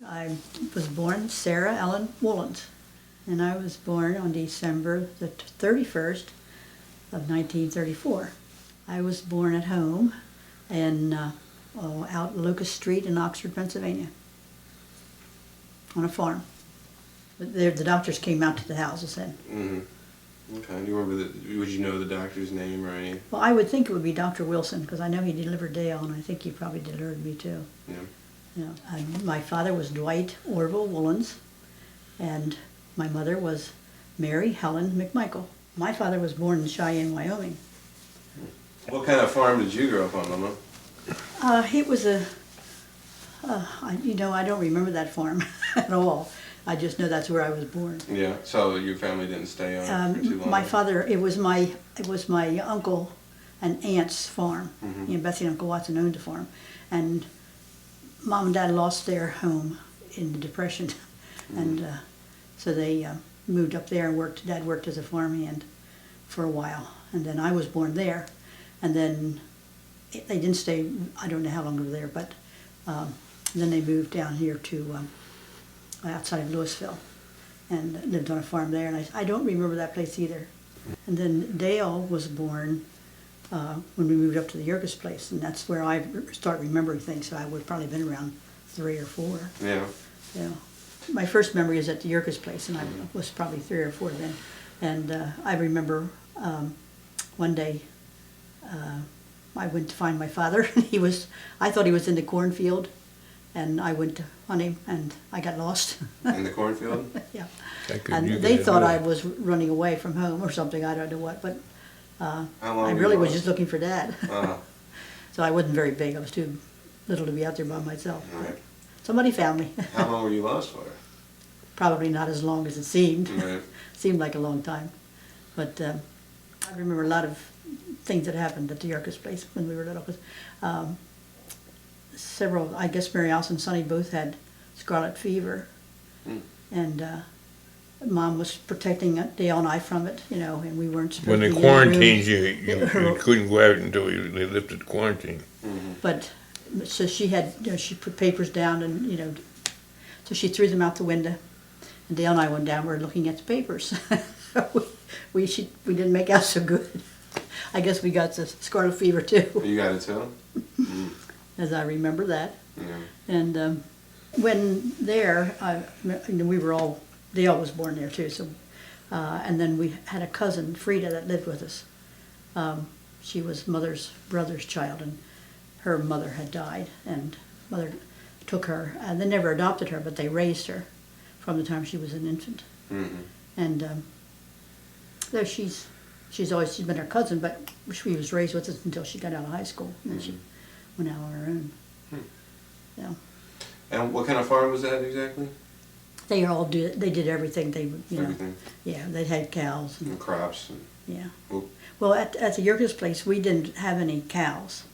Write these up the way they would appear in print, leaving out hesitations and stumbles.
I was born Sarah Ellen Woolens, and I was born on December the 31st of 1934. I was born at home in out Lucas Street in Oxford, Pennsylvania, on a farm. But the doctors came out to the houses then. Mm-hmm. Okay. Do you remember would you know the doctor's name or anything? Well, I would think it would be Dr. Wilson, because I know he delivered Dale, and I think he probably delivered me too. Yeah. Yeah. My father was Dwight Orville Woolens, and my mother was Mary Helen McMichael. My father was born in Cheyenne, Wyoming. What kind of farm did you grow up on, Mama? It was I don't remember that farm at all. I just know that's where I was born. Yeah. So your family didn't stay on for too long. My father, it was my uncle and aunt's farm. Mm-hmm. You know, Betsy and Uncle Watson owned the farm, and Mom and Dad lost their home in the Depression, Mm-hmm. and so they moved up there and worked. Dad worked as a farmhand for a while, and then I was born there, and then they didn't stay. I don't know how long they were there, but then they moved down here to outside of Louisville, and lived on a farm there. And I don't remember that place either. And then Dale was born when we moved up to the Yerkes place, and that's where I start remembering things. So I would have probably been around 3 or 4. Yeah. Yeah. My first memory is at the Yerkes place, and I was probably 3 or 4 then. And I remember one day I went to find my father. I thought he was in the cornfield, and I went to hunt him, and I got lost. In the cornfield? Yeah. And They thought I was running away from home or something, I don't know what, but How long I were really you was lost? just looking for Dad. Uh, So I wasn't very big, I was too little to be out there by myself. right. Somebody found me. How long were you lost for? Probably not as long as it seemed. Right. Seemed like a long time. But I remember a lot of things that happened at the Yerkes place when we were little. 'Cause, several, I guess Mary Alice and Sonny both had scarlet fever. Mm. And Mom was protecting Dale and I from it, you know, and we weren't supposed When to they be in the room. quarantined you couldn't go out until they lifted quarantine. Mm-hmm. But, so she had, she put papers down and, so she threw them out the window. And Dale and I went down, we were looking at the papers. we didn't make out so good. I guess we got the scarlet fever too, You got it too? Mm. as I remember that. Yeah. And when there, we were all, Dale was born there too, so, and then we had a cousin, Frida, that lived with us. She was mother's brother's child, and her mother had died, and mother took her, and they never adopted her, but they raised her from the time she was an infant. Mm-hmm. And there she's been her cousin, but she was raised with us until she got out of high school, and then she went out on her own. Yeah. And what kind of farm was that exactly? They did everything. They, Everything. Yeah, they had cows. And crops. And, Yeah. oh, Well, at the Yerkes place, we didn't have any cows.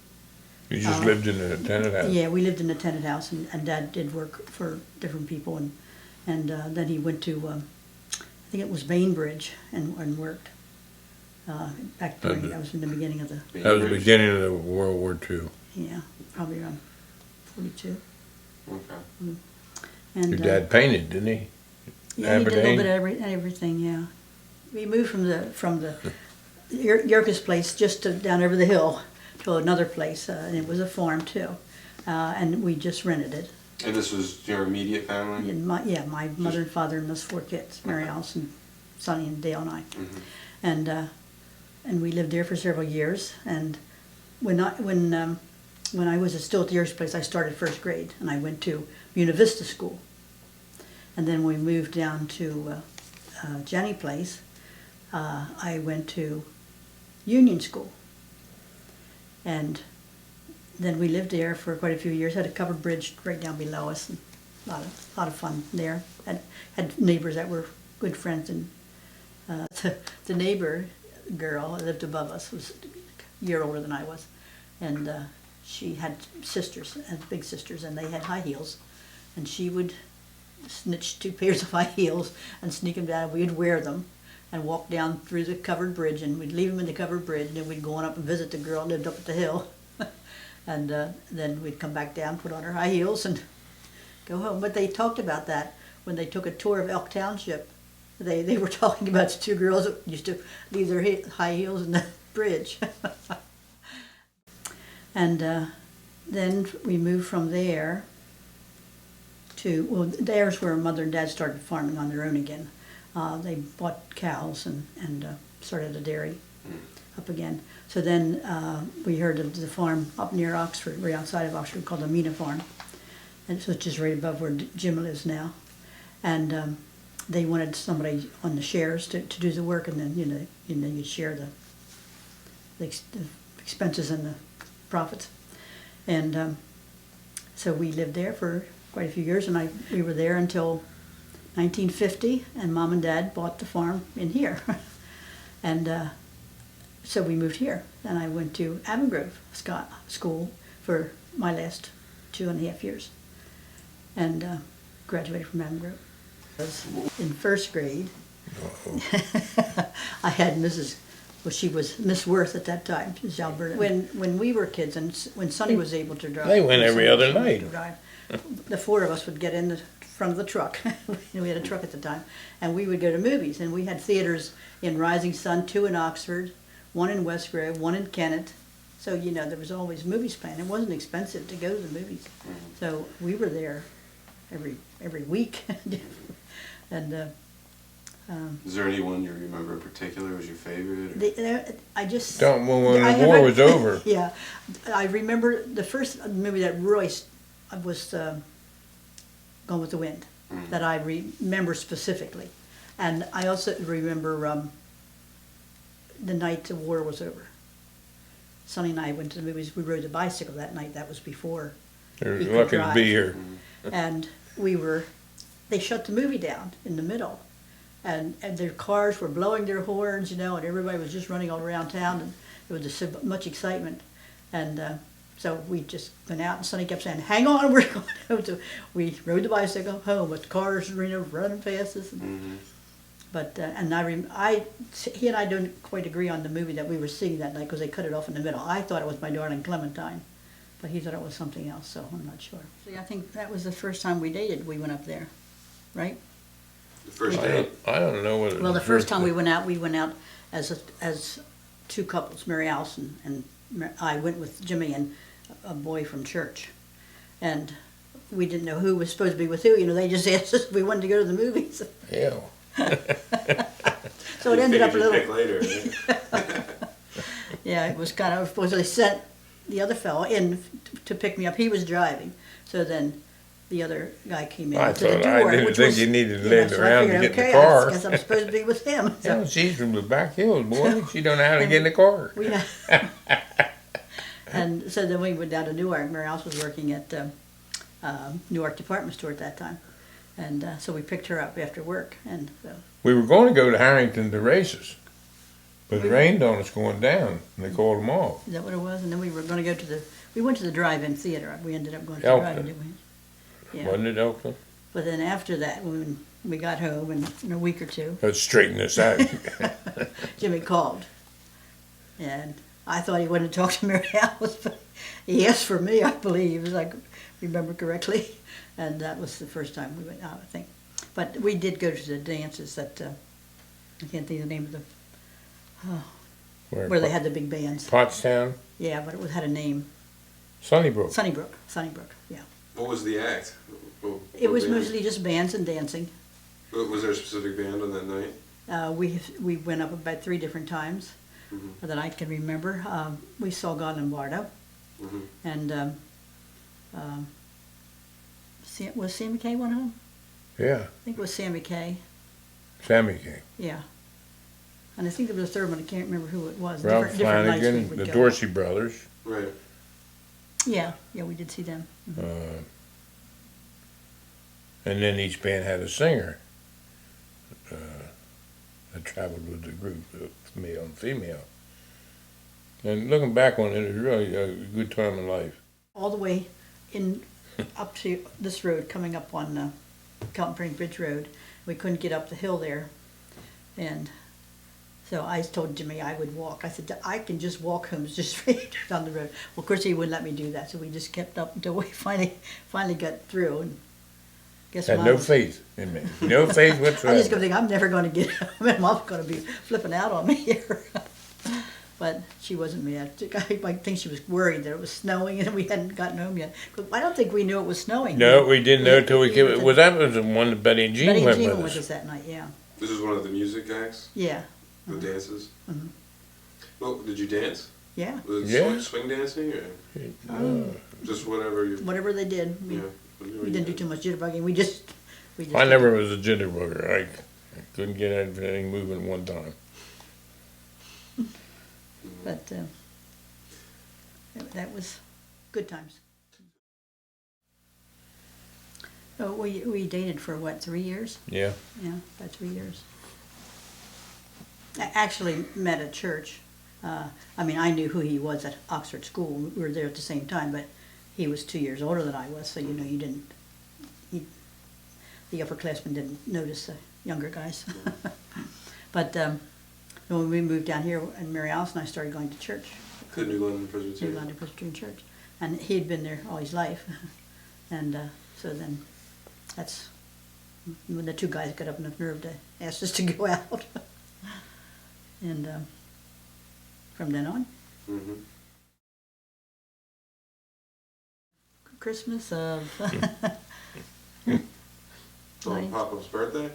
You just lived in a tenant house. Yeah, we lived in a tenant house, and Dad did work for different people, and then he went to, I think it was Bainbridge, and worked. Back during, that was in the beginning of the, That was the beginning of the World War II. yeah, probably around 42. okay. And, Your dad painted, didn't he? yeah, he did a little Aberdeen? bit of everything, yeah. We moved from the Yerkes place just down over the hill to another place, and it was a farm too, and we just rented it. And this was your immediate family? And my mother and father and those 4 kids, Mary Alice and Sonny and Dale and I, Mm-hmm. and we lived there for several years. And when I was still at the Yerkes place, I started first grade, and I went to Buena Vista School. And then we moved down to Jenny Place. I went to Union School. And then we lived there for quite a few years, had a covered bridge right down below us, and a lot of fun there. Had neighbors that were good friends, and the neighbor girl that lived above us was a year older than I was, and she had big sisters, and they had high heels, and she would snitch 2 pairs of high heels and sneak them down. We'd wear them and walk down through the covered bridge, and we'd leave them in the covered bridge, and then we'd go on up and visit the girl that lived up at the hill. And then we'd come back down, put on our high heels, and go home. But they talked about that when they took a tour of Elk Township. They were talking about the two girls that used to leave their high heels in the bridge. And then we moved from there to, well, there's where Mother and Dad started farming on their own again. They bought cows and started a dairy up again. So then we heard of the farm up near Oxford, right outside of Oxford, called the Mina Farm, and so it's just right above where Jim lives now. And they wanted somebody on the shares to do the work, and then you'd share the expenses and the profits. And so we lived there for quite a few years, and we were there until 1950, and Mom and Dad bought the farm in here. And so we moved here, and I went to Avongrove School for my last 2.5 years, and graduated from Avongrove. I was in first grade. I had Mrs. Well, she was Miss Worth at that time. She was Alberta. When we were kids, and when Sonny was able to drive, They went every other night. The four of us would get in the front of the truck. We had a truck at the time, and we would go to movies. And we had theaters in Rising Sun, 2 in Oxford, 1 in West Grove, 1 in Kennett. So there was always movies playing. It wasn't expensive to go to the movies, so we were there every week. And Is there anyone you remember in particular was your favorite? Or? I just When the war was over. Yeah, I remember the first movie that Royce was Gone with the Wind, that I remember specifically, and I also remember the night the war was over. Sonny and I went to the movies. We rode the bicycle that night. That was before. You're he could lucky to drive. be here. And they shut the movie down in the middle, and their cars were blowing their horns, and everybody was just running all around town, and there was just so much excitement. And so we just went out, and Sonny kept saying, "Hang on, we're going home." So we rode the bicycle home with cars, running past us. But and he and I don't quite agree on the movie that we were seeing that night, because they cut it off in the middle. I thought it was My Darling Clementine, but he thought it was something else, so I'm not sure. See, I think that was the first time we dated. We went up there, right? The first date? I don't know whether. Well, the first time we went out as two couples, Mary Alice and I went with Jimmy and a boy from church, and we didn't know who was supposed to be with who. They just asked us if we wanted to go to the movies. Yeah. So it ended up a little. Pick later. Yeah, it was kind of. Supposedly sent the other fellow in to pick me up. He was driving, so then the other guy came in to the door. I didn't think you needed to land around to get in the car. I guess I'm supposed to be with him. So. Yeah, she's from the back hills, boy. She don't know how to get in the car. And so then we went down to Newark. Mary Alice was working at Newark Department Store at that time. And so we picked her up after work. And so. We were going to go to Harrington to races, but it rained on us going down, and they called them off. Is that what it was? And then we were going to go we went to the drive-in theater. We ended up going to the Elkton. drive-in, didn't we? Yeah. Wasn't it, Elkton? But then after that, when we got home, and in a week or two, Let's straighten this out. Jimmy called. And I thought he wanted to talk to Mary Alice, but he asked for me, I believe, as I remember correctly. And that was the first time we went out, I think. But we did go to the dances that, I can't think of the name of where they had the big bands. Pottstown? Yeah, but it had a name. Sunnybrook. Sunnybrook, yeah. What was the act? It was mostly just bands and dancing. Was there a specific band on that night? We went up about 3 different times that I can remember. We saw God Lombardo, and was Sammy Kaye one of them? Yeah. I think it was Sammy Kaye. Sammy King. Yeah. And I think there was a third one. I can't remember who it was. Ralph Different nights we Flanagan, would the go. Dorsey Brothers. Right. Yeah, we did see them. And then each band had a singer that traveled with the group, male and female. And looking back on it, it was really a good time in life. All the way up to this road, coming up on Calton Spring Bridge Road. We couldn't get up the hill there. And so I told Jimmy I would walk. I said, I can just walk home just straight down the road. Well, of course, he wouldn't let me do that, so we just kept up until we finally got through. Guess Had Mom no was- faith in me. No faith I just whatsoever. gonna think I'm never gonna get home. Mom's gonna be flipping out on me here. But she wasn't mad. I think she was worried that it was snowing and we hadn't gotten home yet. 'Cause I don't think we knew it was snowing. No, we didn't know till we came. went to- Was that was the one that Betty and Jean Betty and went Jean with went with us? us that night, yeah. This is one of the music acts, Yeah, the dances. Mhm. Well, did you dance? yeah. Was it Yeah. swing dancing or just whatever you? Whatever they did. Yeah. We didn't do too much jitterbugging. We just I never was a jitterbugger. I couldn't get everything moving one time. But that was good times. Oh, we dated for what, 3 years? Yeah. Yeah, about 3 years. I actually met at church. I mean, I knew who he was at Oxford School. We were there at the same time, but he was 2 years older than I was, so you know, the upperclassmen didn't notice the younger guys. But when we moved down here, and Mary Alice and I started going to church. The New London New Presbyterian. London Presbyterian Church, and he'd been there all his life, and so then that's when the two guys got up enough nerve to ask us to go out, and from then on, Mm-hmm. Christmas of On Papa's birthday.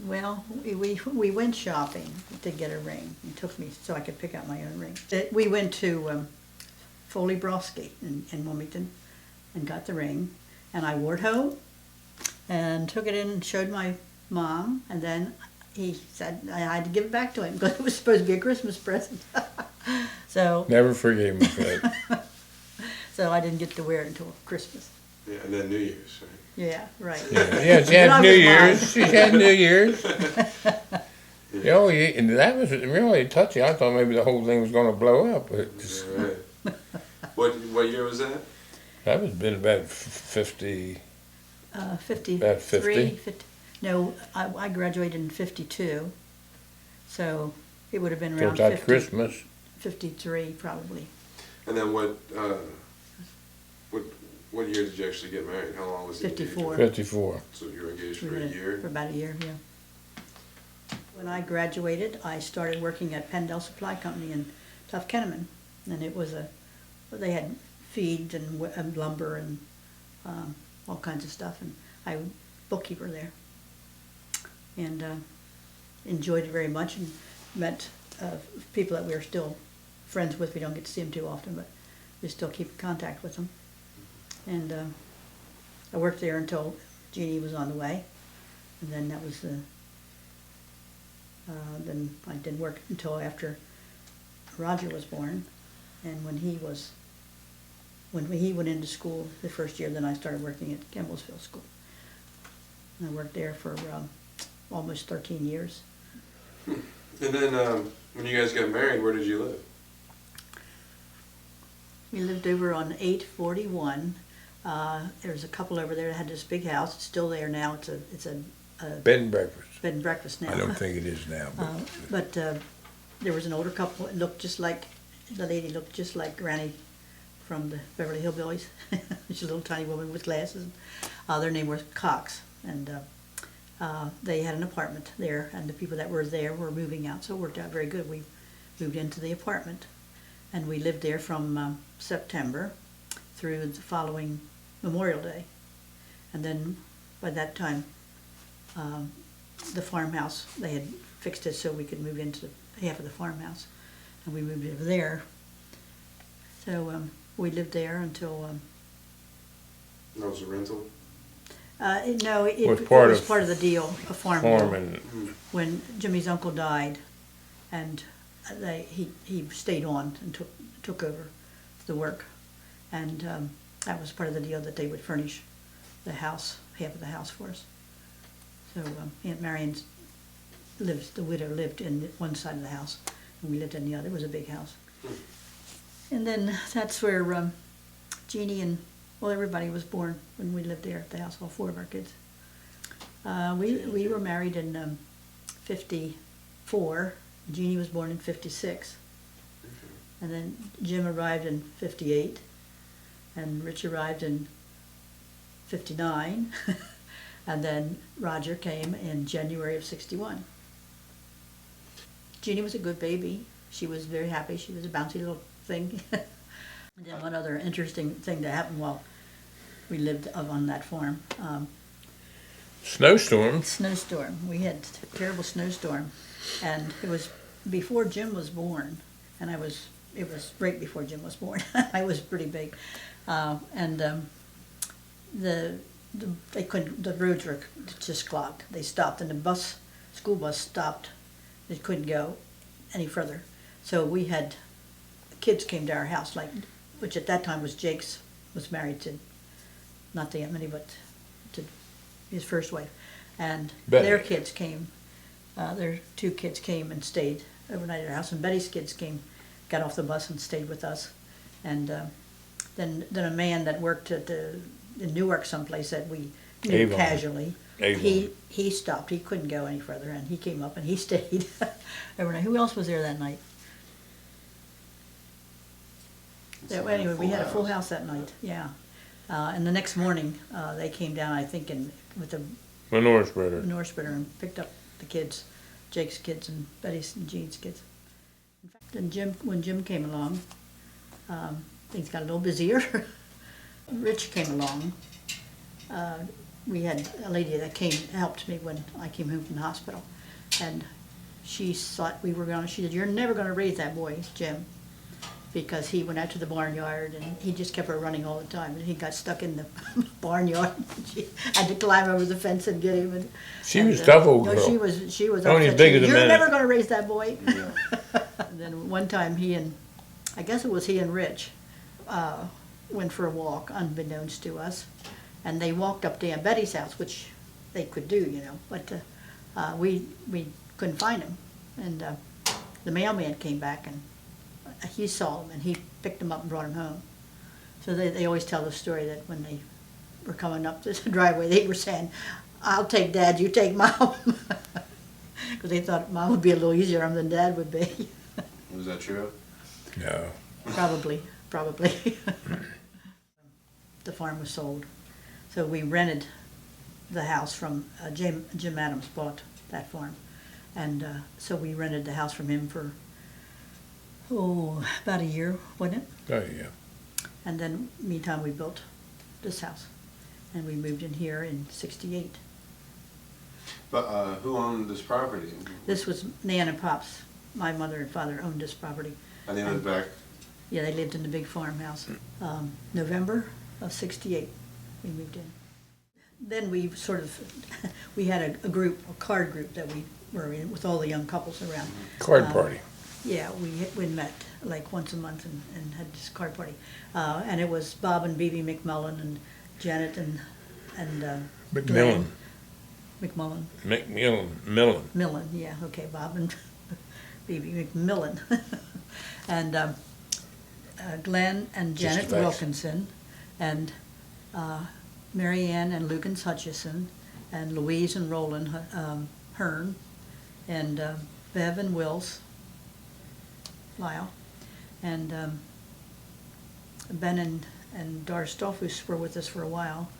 well, we went shopping to get a ring. It took me so I could pick out my own ring. We went to Foley Broski in Wilmington and got the ring, and I wore it home and took it in and showed my mom, and then he said I had to give it back to him because it was supposed to be a Christmas present. So Never forgave me for that. so I didn't get to wear it until Christmas. Yeah, and then New Year's, right? Yeah, right. Yeah, she Then I had New was Year's. She had New Year's. Yeah. Oh, yeah, and that was really touchy. I thought maybe the whole thing was going to blow up. But it's- Yeah, right. What year was that? that was been about 50. 53, About 50? 50 no, I graduated in 52, so it would have been So around that 50, Christmas. 53 probably. And then what year did you actually get married? How long was the 54. engagement? 54. So you were engaged We for a were year? For about a year, yeah. When I graduated, I started working at Pendel Supply Company in Kenneman, and it was they had feeds and lumber and all kinds of stuff, and I was bookkeeper there. And enjoyed it very much and met people that we're still friends with. We don't get to see them too often, but we still keep in contact with them. And I worked there until Jeannie was on the way, and then that was then I didn't work until after Roger was born, and when he went into school the first year, then I started working at Campbellsville School. And I worked there for almost 13 years. And then when you guys got married, where did you live? We lived over on 841. There's a couple over there that had this big house. It's still there now. It's a Bed and breakfast. bed and breakfast now. I don't think it is now. But But there was an older couple. It looked just like the lady looked just like Granny from the Beverly Hillbillies. She's a little tiny woman with glasses. Their name was Cox, and they had an apartment there. And the people that were there were moving out, so it worked out very good. We moved into the apartment, and we lived there from September through the following Memorial Day, and then by that time. The farmhouse, they had fixed it so we could move into half of the farmhouse, and we moved over there. So we lived there until, That was a rental? no, it Was was part part of of the deal, a farm deal. farming. When Jimmy's uncle died, and he stayed on and took over the work, and that was part of the deal that they would furnish the house, half of the house for us. So Aunt Marion's the widow lived in one side of the house, and we lived in the other. It was a big house. And then that's where Jeannie and, well, everybody was born when we lived there at the house, all four of our kids. We were married in 54. Jeannie was born in 56. And then Jim arrived in 58, and Rich arrived in 59. And then Roger came in January of '61. Jeannie was a good baby. She was very happy. She was a bouncy little thing. And then one other interesting thing that happened while we lived on that farm. Snowstorms. Snowstorm. We had a terrible snowstorm, and it was before Jim was born, and it was right before Jim was born. I was pretty big, they couldn't. The roads were just clogged. They stopped, and the school bus stopped. It couldn't go any further, so we had kids came to our house, which at that time was married to, not to Aunt Minnie, but to his first wife, and Betty. their kids came. Their 2 kids came and stayed overnight at our house, and Betty's kids got off the bus and stayed with us, and then a man that worked in Newark someplace that we knew Avon. casually. Avon. He stopped. He couldn't go any further, and he came up and he stayed overnight. Who else was there that night? It's Anyway, we had a full house. house that night. Yeah, and the next morning they came down, I think, with the Manure spreader. manure spreader and picked up the kids, Jake's kids and Betty's and Jean's kids. In fact, then when Jim came along, things got a little busier. Rich came along. We had a lady that helped me when I came home from the hospital, and she thought she said, "You're never going to raise that boy, Jim," because he went out to the barnyard and he just kept her running all the time, and he got stuck in the barnyard. She had to climb over the fence and get him. And She was a tough old no, girl. she was Only upset. as big She as a said, "You're minute." never going to raise that boy." Yeah. And then one time I guess it was he and Rich, went for a walk unbeknownst to us, and they walked up to Aunt Betty's house, which they could do, but we couldn't find him. And the mailman came back, and he saw him, and he picked him up and brought him home. So they always tell the story that when they were coming up this driveway, they were saying, "I'll take Dad, you take Mom," because they thought Mom would be a little easier on him than Dad would be. Was that true? No. Probably. The farm was sold. So we rented the house from, Jim Adams bought that farm. And so we rented the house from him for, about a year, wasn't it? Oh, yeah. And then meantime, we built this house. And we moved in here in '68. But who owned this property? This was Nan and Pop's. My mother and father owned this property. And they lived back. Yeah, they lived in the big farmhouse. November of '68, we moved in. Then we we had a card group that we were in with all the young couples around. Card party. Yeah, we met like once a month and had this card party. And it was Bob and Bebe McMullen and Janet and McMillan. Glenn McMullen. Millen. Millen, yeah, okay, Bob and Bebe McMillan. And Glenn and Just Janet facts. Wilkinson, and Mary Ann and Lukens Hutchison, and Louise and Roland Hearn, and Bev and Wills Lyle, and Ben and Doris Stolfus were with us for a while,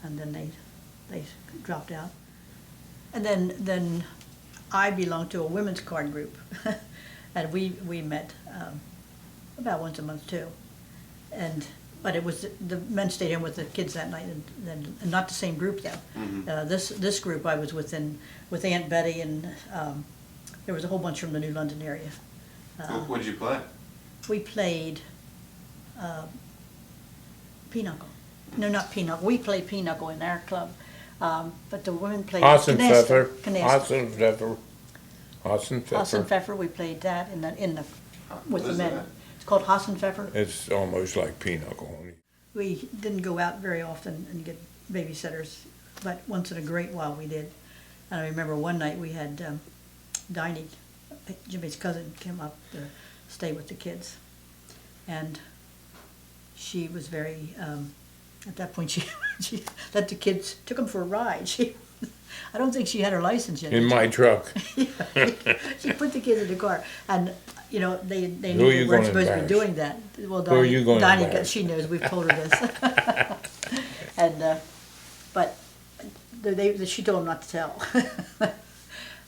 and then they dropped out. And then I belonged to a women's card group, and we met about once a month too. But it was the men stayed in with the kids that night, and not the same group though. Mm-hmm. This group I was with Aunt Betty, and there was a whole bunch from the New London area. What did you play? We played pinochle. No, not pinochle. We played pinochle in our club, but the women played Hassenpfeffer. canasta. Hassenpfeffer. Hassenpfeffer. We played that in the with What the is men. that? It's called Hassenpfeffer. It's almost like pinochle. We didn't go out very often and get babysitters, but once in a great while we did. And I remember one night we had Diney, Jimmy's cousin, came up to stay with the kids, and she was very. At that point, she let the kids, took them for a ride. I don't think she had her license yet. In did my she? truck. She put the kids in the car, and they Who are knew you we weren't gonna supposed to be embarrass? doing that. Well, Who are you gonna Donnie, embarrass? she knows. We've told her this. And but she told them not to tell.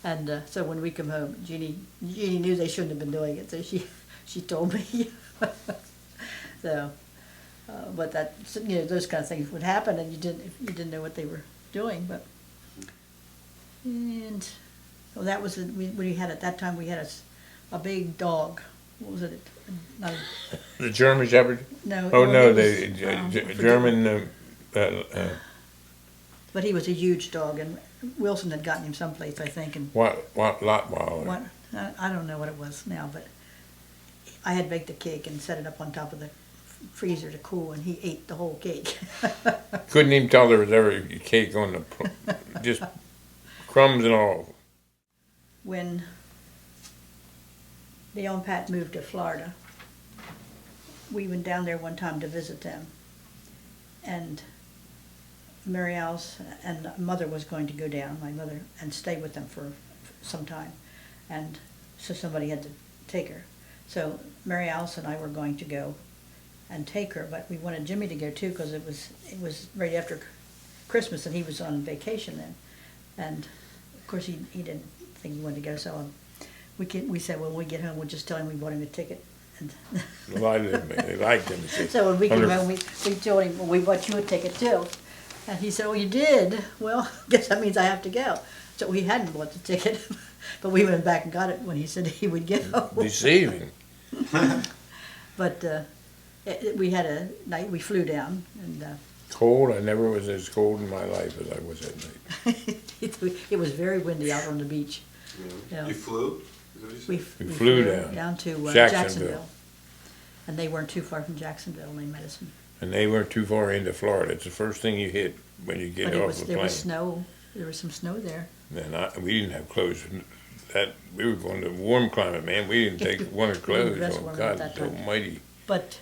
And so when we come home, Jeannie knew they shouldn't have been doing it, so she told me. So, but that, you know, those kind of things would happen, and you didn't know what they were doing. But and well, that was we had at that time we had a big dog. What was it? Not a, The German Shepherd? no. Oh, well, no, it was, the forget- German, But he was a huge dog, and Wilson had gotten him someplace, I think, and what, Lotweiler. what I don't know what it was now, but I had baked a cake and set it up on top of the freezer to cool, and he ate the whole cake. Couldn't even tell there was ever a cake on just crumbs and all. When Dale and Pat moved to Florida, we went down there one time to visit them, and Mary Alice and Mother was going to go down, my mother, and stay with them for some time, and so somebody had to take her. So Mary Alice and I were going to go and take her, but we wanted Jimmy to go too, because it was right after Christmas, and he was on vacation then, and of course he didn't think he wanted to go, so we said, well, when we get home, we'll just tell him we bought him a ticket. And They liked him. so when we came home, we told him, well, we bought you a ticket too. And he said, oh, you did? Well, I guess that means I have to go. So we hadn't bought the ticket, but we went back and got it when he said he would go. Deceiving. But we had a night, we flew down, and Cold. I never was as cold in my life as I was that night. it was very windy out on the beach. Yeah. Yeah. You flew? Is that what you said? We flew flew down. to Jacksonville. Jacksonville. And they weren't too far from Jacksonville, and they met us. And they weren't too far into Florida. It's the first thing you hit when you get But off the there plane. was snow. There was some snow there. And we didn't have clothes. We were going to warm climate, man. We didn't take winter clothes. dress Oh warm at God, that it's time. almighty But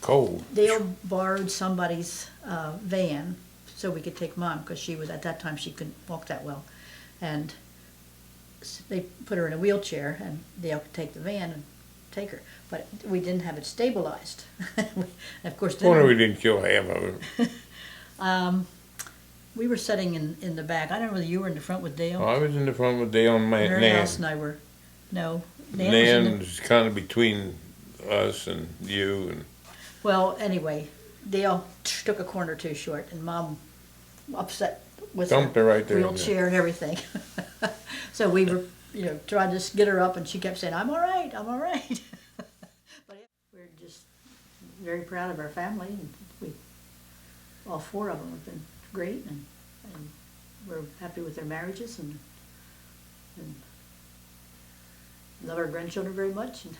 cold. Dale borrowed somebody's van so we could take Mom, because at that time she couldn't walk that well. And they put her in a wheelchair, and Dale could take the van and take her. But we didn't have it stabilized. Of course, then Wonder we didn't kill half of them. we were sitting in the back. I don't know whether you were in the front with Dale. I was in the front with Dale and Mary Nan. Alice and I were. No, Nan was in the, Nan was kind of between us and you. And well, anyway, Dale took a corner too short, and Mom upset with dumped her right there. in the- wheelchair and everything. So we were, trying to get her up, and she kept saying, I'm all right, I'm all right. But we're just very proud of our family, and all four of them have been great, and we're happy with their marriages, and love our grandchildren very much. And